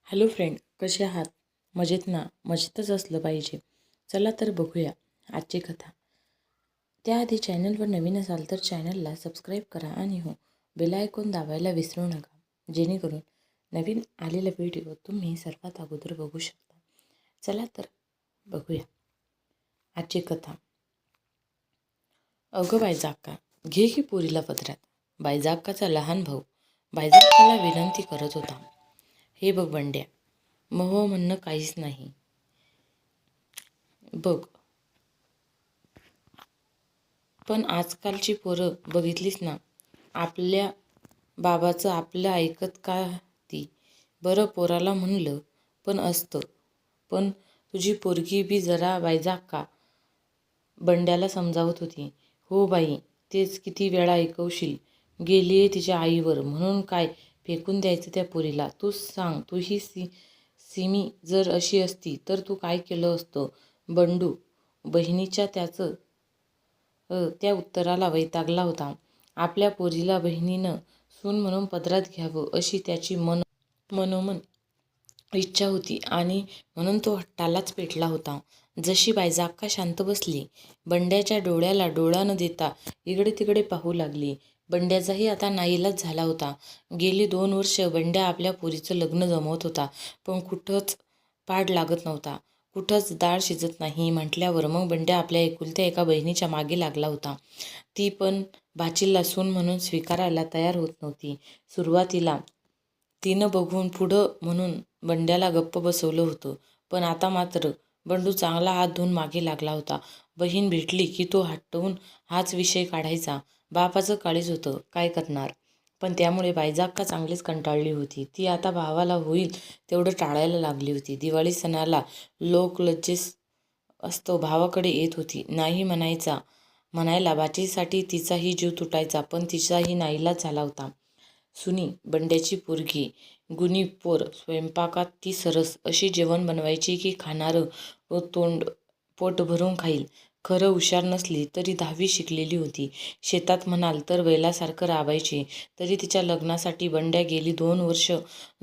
Hello friend, कसे आहात? मजेत ना? मजेतच असलं पाहिजे. चला तर बघूया आजची कथा. त्याआधी चॅनलवर नवीन असाल तर चॅनलला सबस्क्राईब करा आणि बेल आयकॉन दाबायला विसरू नका, जेणेकरून नवीन आलेला व्हिडिओ तुम्ही सर्वात अगोदर बघू शकता. चला तर बघूया आजची कथा. अगं बायजाक्का, घे की पोरीला पदरात. बायजाक्काचा लहान भाऊ बायजाक्काला विनंती करत होता. हे बघ बंड्या, मग म्हणणं काहीच नाही. बघ, पण आजकालची पोरं बघितलीस ना, आपल्या बाबाचं आपलं ऐकत का ती? बरं, पोराला म्हणलं पण असतं, पण तुझी पोरगी बी जरा बायजाक्का बंड्याला समजावत होती. हो बाई, तेच किती वेळा ऐकवशील. गेलीये तिच्या आईवर म्हणून काय फेकून द्यायचं त्या पोरीला? तूच सांग. तू ही सिमी जर अशी असती तर तू काय केलं असतं? बंडू बहिणीच्या त्या उत्तराला वैतागला होता. आपल्या पोरीला बहिणीनं सून म्हणून पदरात घ्यावं अशी त्याची मनोमन इच्छा होती आणि म्हणून तो हट्टालाच पेटला होता. जशी बायजाक्का शांत बसली, बंड्याच्या डोळ्याला डोळा न देता इकडे तिकडे पाहू लागली. बंड्याचाही आता नाईलाज झाला होता. गेली 2 वर्ष बंड्या आपल्या पोरीचं लग्न जमवत होता, पण कुठंच पाड लागत नव्हता, कुठंच डाळ शिजत नाही म्हटल्यावर मग बंड्या आपल्या एकुलत्या एका बहिणीच्या मागे लागला होता. ती पण भाचीला सून म्हणून स्वीकारायला तयार होत नव्हती. सुरुवातीला तिनं बघून पुढं म्हणून बंड्याला गप्प बसवलं होतं, पण आता मात्र बंडू चांगला हात धुवून मागे लागला होता. बहीण भेटली की तो हटवून हाच विषय काढायचा. बापाचं काळीज होतं, काय करणार? पण त्यामुळे बायजाक्का चांगलीच कंटाळली होती. ती आता भावाला होईल तेवढं टाळायला लागली होती. दिवाळी सणाला लोक लज्जेस असतो भावाकडे येत होती. नाही म्हणायला बाचीसाठी तिचाही जीव तुटायचा, पण तिचाही नाईलाज झाला होता. सुनी, बंड्याची पोरगी, गुणी पोर. स्वयंपाकात ती सरस. अशी जेवण बनवायची की खाणारं पोट भरून खाईल. खरं हुशार नसली तरी 10वी शिकलेली होती. शेतात म्हणाल तर बैलासारखं राबायची. तरी तिच्या लग्नासाठी बंड्या गेली 2 वर्ष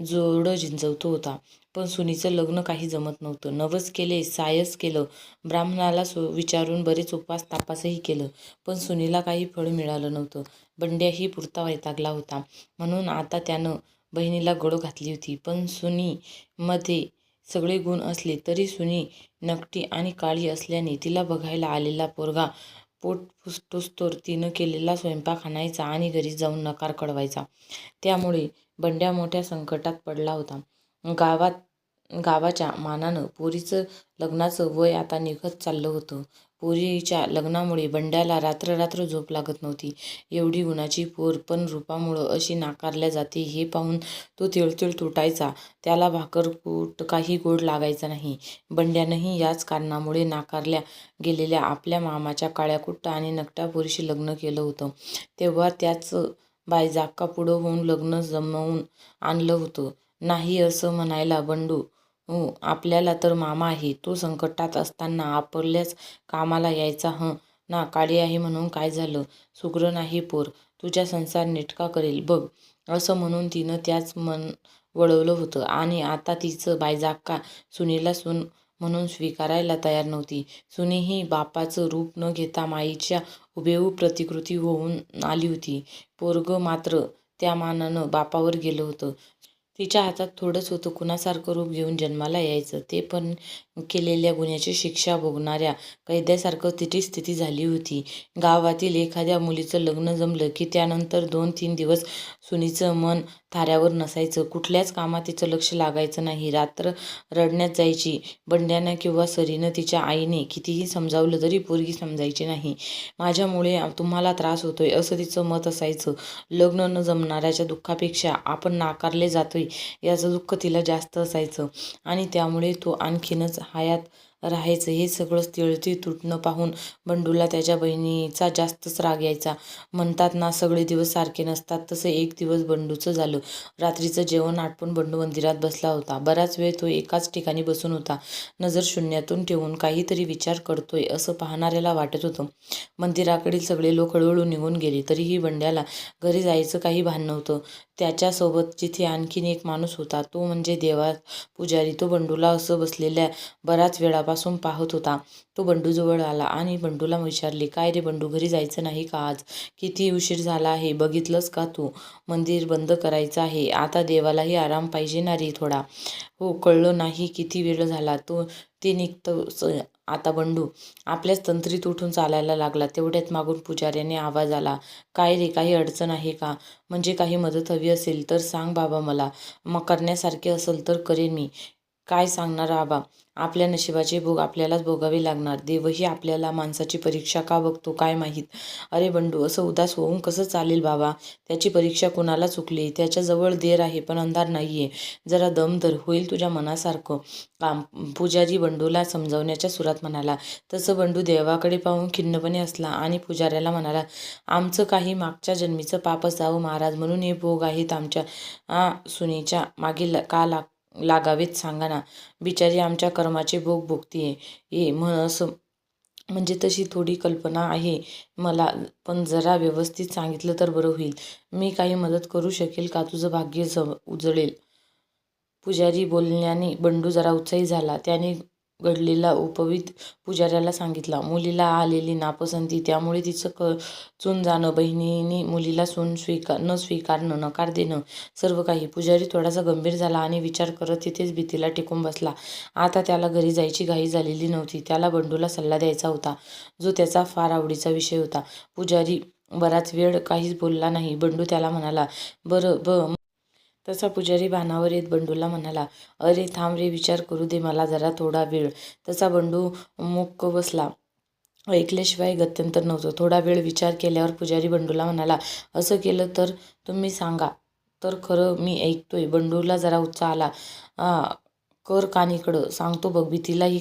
जोडं झिंजवतो होता. पण सुनीचं लग्न काही जमत नव्हतं. नवस केले, सायस केलं, ब्राह्मणाला विचारून बरेच उपास तापासही केलं, पण सुनीला काही फळ मिळालं नव्हतं. बंड्याही पुरता वैतागला होता. म्हणून आता त्यानं बहिणीला गोड घातली होती. पण सुनीमध्ये सगळे गुण असले तरी सुनी नकटी आणि काळी असल्याने तिला बघायला आलेला पोरगा पोट फुटूस्तोवर तिनं केलेला स्वयंपाक आणायचा आणि घरी जाऊन नकार कळवायचा. त्यामुळे बंड्या मोठ्या संकटात पडला होता. गावाच्या मानानं पोरीचं लग्नाचं वय आता निघत चाललं होतं. पोरीच्या लग्नामुळे बंड्याला रात्र झोप लागत नव्हती. एवढी गुणाची पोर पण रूपामुळं अशी नाकारल्या जाते हे पाहून तो तिळतिळ तुटायचा. त्याला भाकरकूट काही गोड लागायचा नाही. बंड्यानंही याच कारणामुळे नाकारल्या गेलेल्या आपल्या मामाच्या काळ्याकुट्ट आणि नकट्या पोरीशी लग्न केलं होतं. तेव्हा त्याच बायजाक्का पुढं होऊन लग्न जमवून आणलं होतं. नाही असं म्हणायला बंडू, आपल्याला तर मामा आहे, तो संकटात असताना आपल्याच कामाला यायचा. ना, काळी आहे म्हणून काय झालं? सुग्र नाही पोर, तुझा संसार नेटका करेल बघ, असं म्हणून तिनं त्याच मन वळवलं होतं. आणि आता तिचं बायजाक्का सुनीला सून म्हणून स्वीकारायला तयार नव्हती. सुनीही बापाचं रूप न घेता माईच्या हुबेहूब प्रतिकृती होऊन आली होती. पोरगं मात्र त्या मानानं बापावर गेलं होतं. तिच्या हातात थोडंच होतं कुणासारखं रूप घेऊन जन्माला यायचं, ते पण केलेल्या गुन्ह्याची शिक्षा भोगणाऱ्या कैद्यासारखं तिची स्थिती झाली होती. गावातील एखाद्या मुलीचं लग्न जमलं की त्यानंतर 2-3 दिवस सुनीचं मन थाऱ्यावर नसायचं. कुठल्याच कामात तिचं लक्ष लागायचं नाही. रात्र रडण्यात जायची. बंड्यानं किंवा सरीनं तिच्या आईने कितीही समजावलं तरी पोरगी समजायची नाही. माझ्यामुळे तुम्हाला त्रास होतोय असं तिचं मत असायचं. लग्न न जमणाऱ्याच्या दुःखापेक्षा आपण नाकारले जातोय याचं दुःख तिला जास्त असायचं आणि त्यामुळे तो आणखीनच हयात राहायचं. हे सगळं तिळतिळ तुटणं पाहून बंडूला त्याच्या बहिणीचा जास्तच राग यायचा. म्हणतात ना, सगळे दिवस सारखे नसतात, तसं एक दिवस बंडूचं झालं. रात्रीचं जेवण आटपून बंडू मंदिरात बसला होता. बराच वेळ तो एकाच ठिकाणी बसून होता. नजर शून्यातून ठेवून काहीतरी विचार करतोय असं पाहणाऱ्याला वाटत होतं. मंदिराकडील सगळे लोक हळूहळू निघून गेले. तरीही बंड्याला घरी जायचं काही भान नव्हतं. त्याच्यासोबत तिथे आणखीन एक माणूस होता, तो म्हणजे देवा पुजारी. तो बंडूला असं बसलेल्या बराच वेळापासून पाहत होता. तो बंडूजवळ आला आणि बंडूला विचारले, काय रे बंडू, घरी जायचं नाही का आज? किती उशीर झाला आहे, बघितलंस का तू? मंदिर बंद करायचं आहे. आता देवालाही आराम पाहिजे ना रे थोडा. हो, कळलं नाही किती वेळ झाला. ते निघतं आता बंडू आपल्याच तंत्रीत उठून चालायला लागला. तेवढ्यात मागून पुजाऱ्याने आवाज आला, काय रे, काही अडचण आहे का? म्हणजे काही मदत हवी असेल तर सांग बाबा मला. मग करण्यासारखे असेल तर करेन मी. काय सांगणार आबा, आपल्या नशिबाचे भोग आपल्यालाच भोगावे लागणार. देवही आपल्याला माणसाची परीक्षा का बघतो काय माहीत. अरे बंडू, असं उदास होऊन कसं चालेल बाबा? त्याची परीक्षा कुणाला चुकली? त्याच्याजवळ देर आहे पण अंधार नाहीये. जरा दम धर, होईल तुझ्या मनासारखं काम. पुजारी बंडूला समजावण्याच्या सुरात म्हणाला. तसं बंडू देवाकडे पाहून खिन्नपणे असला आणि पुजाऱ्याला म्हणाला, आमचं काही मागच्या जन्मीचं पाप असावं महाराज, म्हणून हे भोग आहेत आमच्या सुनेच्या मागे का लागावेत सांगा ना. बिचारी आमच्या कर्माचे भोग भोगतीये. असं म्हणजे तशी थोडी कल्पना आहे मला, पण जरा व्यवस्थित सांगितलं तर बरं होईल. मी काही मदत करू शकेल का? तुझं भाग्य उजळेल. पुजारी बोलण्याने बंडू जरा उत्साही झाला. त्याने घडलेला उपविध पुजाऱ्याला सांगितला. मुलीला आलेली नापसंती, त्यामुळे तिचं खचून जाणं, बहिणीने मुलीला सून न स्वीकारणं, नकार देणं, सर्व काही. पुजारी थोडासा गंभीर झाला आणि विचार करत तिथेच भीतीला टेकून बसला. आता त्याला घरी जायची घाई झालेली नव्हती. त्याला बंडूला सल्ला द्यायचा होता, जो त्याचा फार आवडीचा विषय होता. पुजारी बराच वेळ काहीच बोलला नाही. बंडू त्याला म्हणाला, बरं तसा पुजारी भानावर येत बंडूला म्हणाला, अरे थांब रे, विचार करू दे मला जरा थोडा वेळ. तसा बंडू मूक बसला. ऐकल्याशिवाय गत्यंतर नव्हतं. थोडा वेळ विचार केल्यावर पुजारी बंडूला म्हणाला, असं केलं तर? तुम्ही सांगा तर खरं, मी ऐकतोय. बंडूला जरा उत्साह आला. कर कानीकडं, सांगतो बघ. भीतीलाही